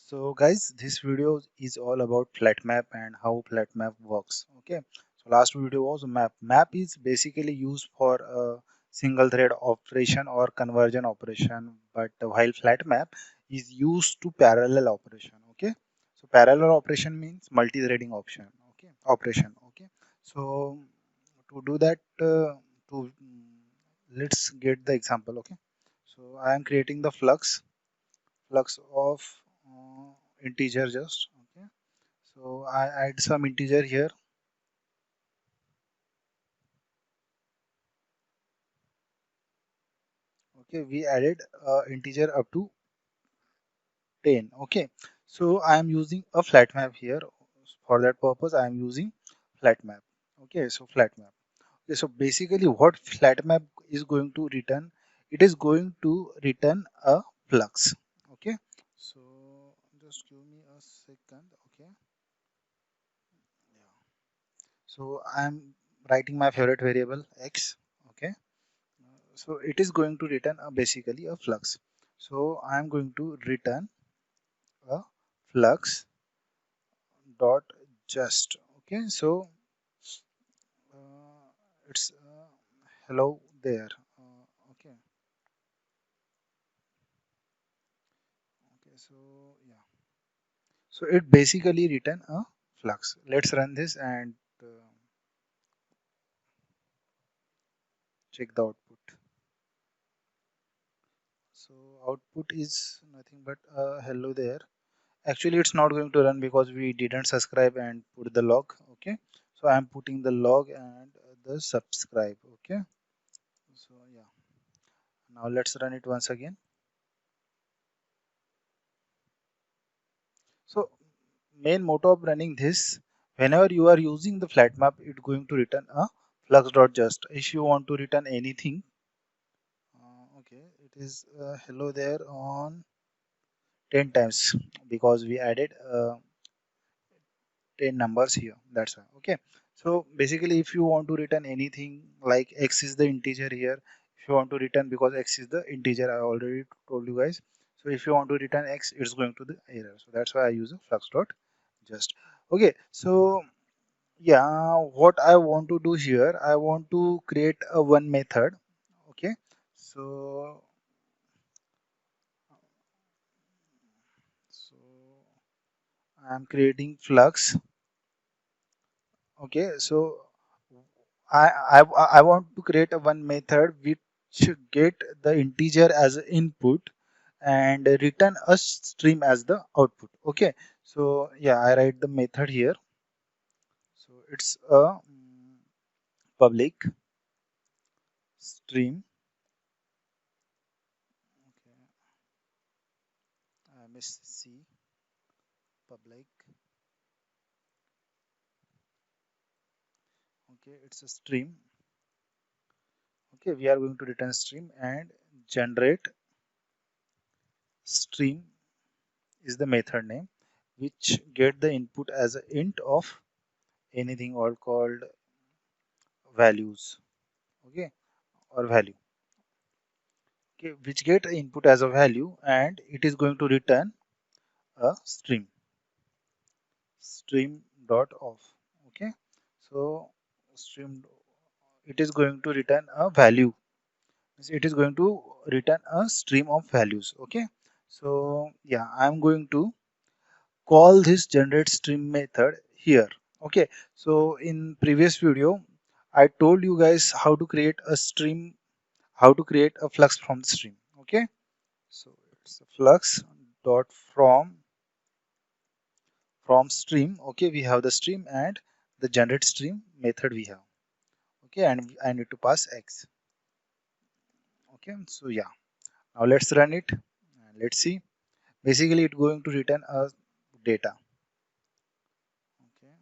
So guys, this video is all about flat map and how flat map works. Okay. So last video was map. Map is basically used for a single thread operation or conversion operation, but while flat map is used to parallel operation. Okay. So parallel operation means multi-threading option. Okay. Operation. Okay. So to do that, to let's get the example. Okay. So I am creating the flux of uh, integer just. Okay, so I add some integer here. Okay, we added integer up to 10. Okay, so I am using a flat map here. For that purpose I am using flat map. Okay, so flat map. Okay, so basically what flat map is going to return, it is going to return a flux. Okay, so just give me a second. Okay, yeah. So I am writing my favorite variable x. Okay, so it is going to return basically a flux. So I am going to return a flux dot just. Okay, so it's hello there. Okay, okay, so yeah, so it basically return a flux. Let's run this and check the output. So output is nothing but hello there. Actually it's not going to run because we didn't subscribe and put the log. Okay, so I'm putting the log and the subscribe. Okay, so yeah, now let's run it once again. So main motto of running this, whenever you are using the flat map, it's going to return a flux dot just. If you want to return anything, okay, it is hello there on 10 times because we added 10 numbers here, that's why. Okay, so basically if you want to return anything, like x is the integer here, if you want to return, because x is the integer, I already told you guys. So if you want to return x, it's going to the error, so that's why I use a flux dot just. Okay, so yeah, what I want to do here, I want to create a one method. Okay, so so I'm creating flux. Okay, so I want to create a one method which get the integer as an input and return a stream as the output. Okay, so yeah, I write the method here. So it's a public stream. Okay, I miss C, public. Okay, it's a stream. Okay, we are going to return stream and generate stream is the method name, which get the input as an int of anything all called values. Okay, or value. Okay, which get input as a value and it is going to return a stream dot off. Okay, so stream, it is going to return a value, it is going to return a stream of values. Okay, so yeah, I'm going to call this generate stream method here. Okay, so in previous video I told you guys how to create a stream, how to create a flux from the stream. Okay, so it's a flux dot from stream. Okay, we have the stream and the generate stream method we have. Okay, and I need to pass x. Okay, so yeah, now let's run it and let's see. Basically it's going to return a data. Okay,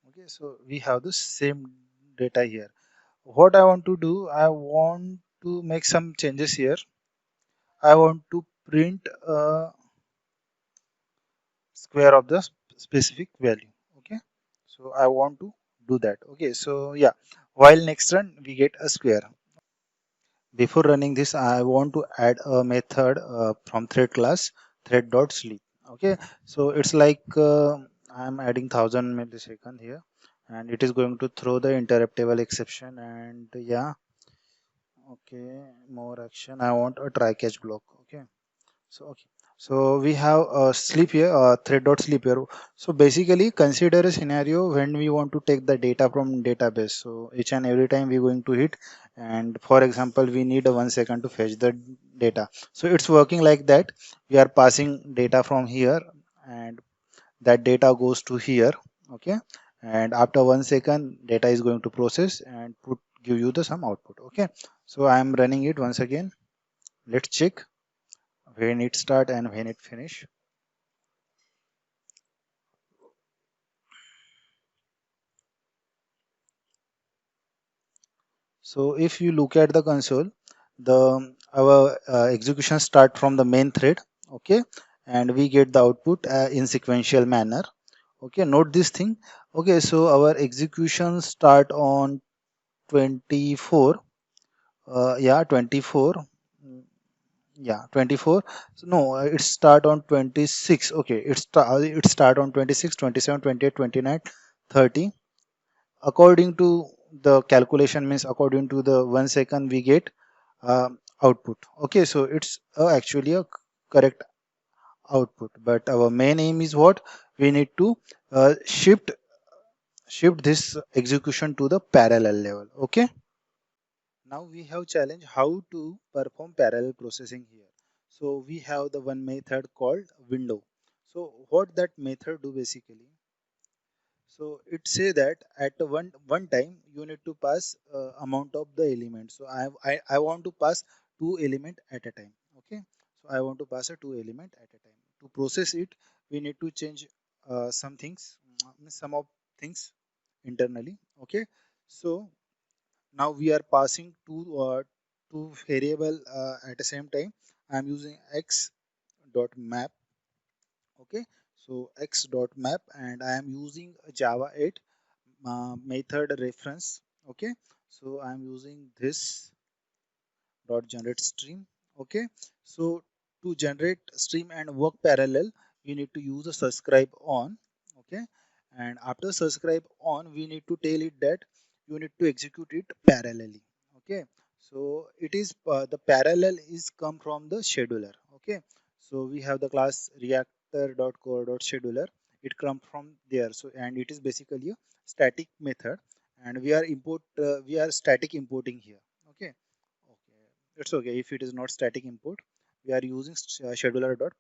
okay, so we have the same data here. What I want to do, I want to make some changes here. I want to print a square of the specific value. Okay, so I want to do that. Okay, so yeah, while next run we get a square. Before running this, I want to add a method from thread class thread.sleep. Okay, so it's like I'm adding 1000 millisecond here, and it is going to throw the interruptible exception. And yeah, okay, more action. I want a try catch block. Okay, so okay, so we have sleep here, thread.sleep here. So basically, consider a scenario when we want to take the data from database. So each and every time we're going to hit, and for example, we need a 1 second to fetch the data. So it's working like that. We are passing data from here, and that data goes to here. Okay, and after 1 second, data is going to process and put give you the some output. Okay, so I am running it once again. Let's check when it start and when it finish. So if you look at the console, the our execution start from the main thread, okay, and we get the output in sequential manner. Okay, note this thing. Okay, so our execution start on 24. Yeah, 24. Mm, Yeah, 24. So no, it start on 26. Okay, it start on 26, 27, 28, 29, 30. According to the calculation means according to the 1 second we get output. Okay, so it's actually a correct output, but our main aim is what we need to shift this execution to the parallel level. Okay, now we have challenge how to perform parallel processing here. So we have the one method called window. So what that method do basically, so it say that at one time you need to pass amount of the element. So I want to pass two element at a time. Okay, so I want to pass a two element at a time. To process it, we need to change some things, some of things internally. Okay, so now we are passing two variable at the same time. I am using x dot map. Okay, so x dot map, and I am using a Java 8 method reference. Okay, so I'm using this dot generate stream. Okay, so to generate stream and work parallel, we need to use a subscribe on. Okay, and after subscribe on, we need to tell it that you need to execute it parallelly. Okay, so it is the parallel is come from the scheduler. Okay, so we have the class reactor dot core dot scheduler. It comes from there. So and it is basically a static method, and we are static importing here. Okay, okay, it's okay if it is not static import. We are using scheduler dot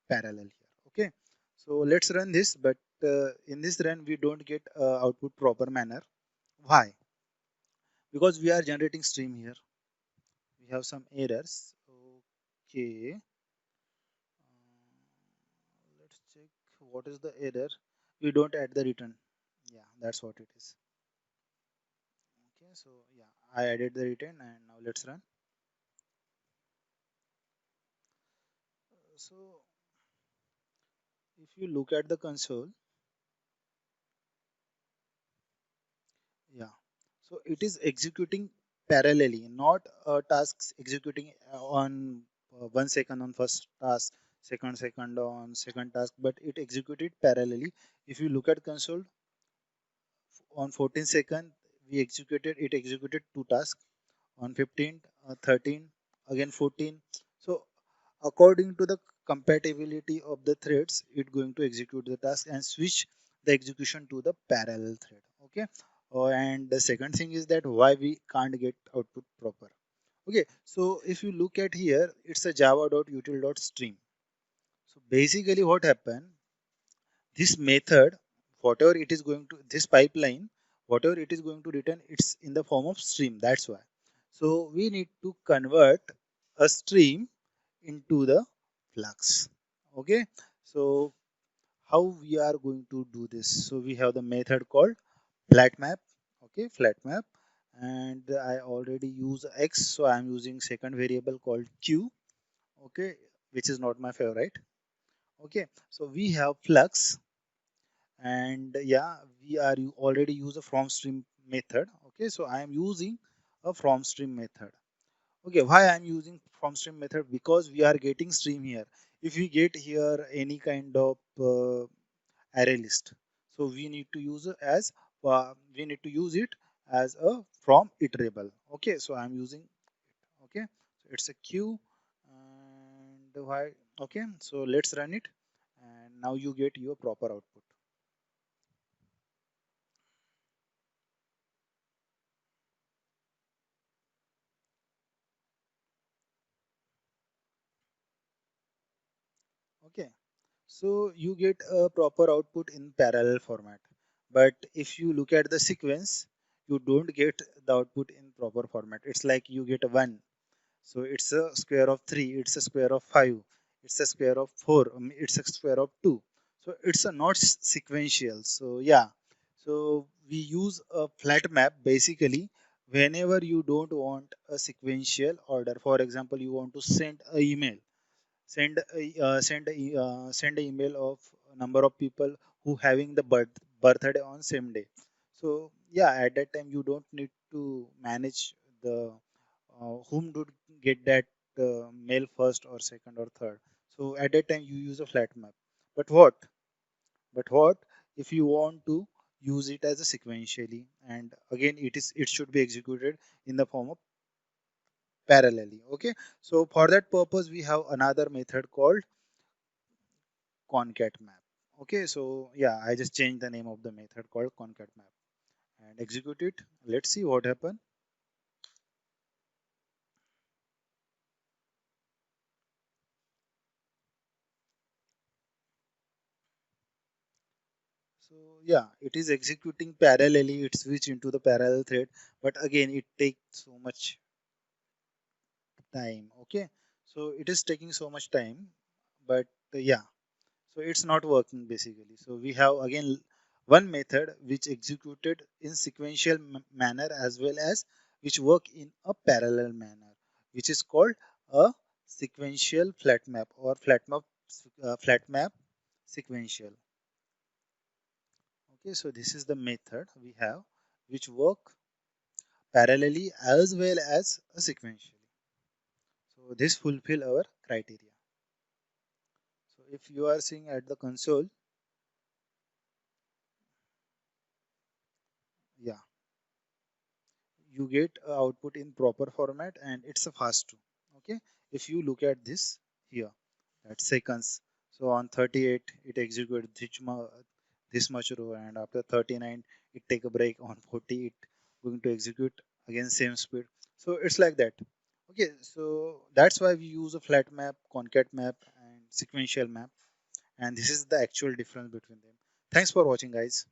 parallel here. Okay, so let's run this, but in this run we don't get output proper manner. Why? Because we are generating stream here. We have some errors. Okay, let's check what is the error. We don't add the return. Yeah, that's what it is. Okay, so yeah, I added the return, and now let's run. So if you look at the console, yeah, so it is executing parallelly, not tasks executing on 1 second on first task, second on second task, but it executed parallelly. If you look at console on 14 second, we executed it executed two tasks on 15, 13, again 14. So according to the compatibility of the threads, it going to execute the task and switch the execution to the parallel thread. Okay, and the second thing is that why we can't get output proper. Okay, so if you look at here, it's a java.util.stream. So basically what happened, this method, whatever it is going to this pipeline, whatever it is going to return, it's in the form of stream. That's why, so we need to convert a stream into the flux. Okay, so how we are going to do this? So we have the method called flat map. Okay, flat map, and I already use x, so I'm using second variable called q. Okay, which is not my favorite. Okay, so we have flux, and yeah, we are already use a from stream method. Okay, so I am using a from stream method. Okay, why I'm using from stream method? Because we are getting stream here. If we get here any kind of array list, so we need to use it as we need to use it as a from iterable. Okay, so I'm using, okay, so it's a queue. And why? Okay, so let's run it, and now you get your proper output. Okay, so you get a proper output in parallel format. But if you look at the sequence, you don't get the output in proper format. It's like you get a 1. So it's a square of 3, it's a square of 5, it's a square of 4, it's a square of 2. So it's a not sequential. So yeah, so we use a flat map basically whenever you don't want a sequential order. For example, you want to send a email, send a email of a number of people who having the birthday on same day. So yeah, at that time you don't need to manage the whom to get that mail first or second or third. So at that time you use a flat map. But what if you want to use it as a sequentially, and again it should be executed in the form of parallelly. Okay, so for that purpose we have another method called concat map. Okay, so yeah, I just changed the name of the method called concat map and execute it. Let's see what happen. So yeah, it is executing parallelly, it switch into the parallel thread, but again it takes so much time. Okay, so it is taking so much time, but yeah, so it's not working basically. So we have again one method which executed in sequential manner as well as which work in a parallel manner, which is called a sequential flat map or flat map sequential. Okay, so this is the method we have which work parallelly as well as sequentially. So this fulfill our criteria. So if you are seeing at the console, yeah, you get a output in proper format and it's a fast too. Okay, if you look at this here, at seconds. So on 38 it executes this much row, and after 39 it take a break. On 40 it going to execute again same speed. So it's like that. Okay, so that's why we use a flat map, concat map, and sequential map, and this is the actual difference between them. Thanks for watching, guys.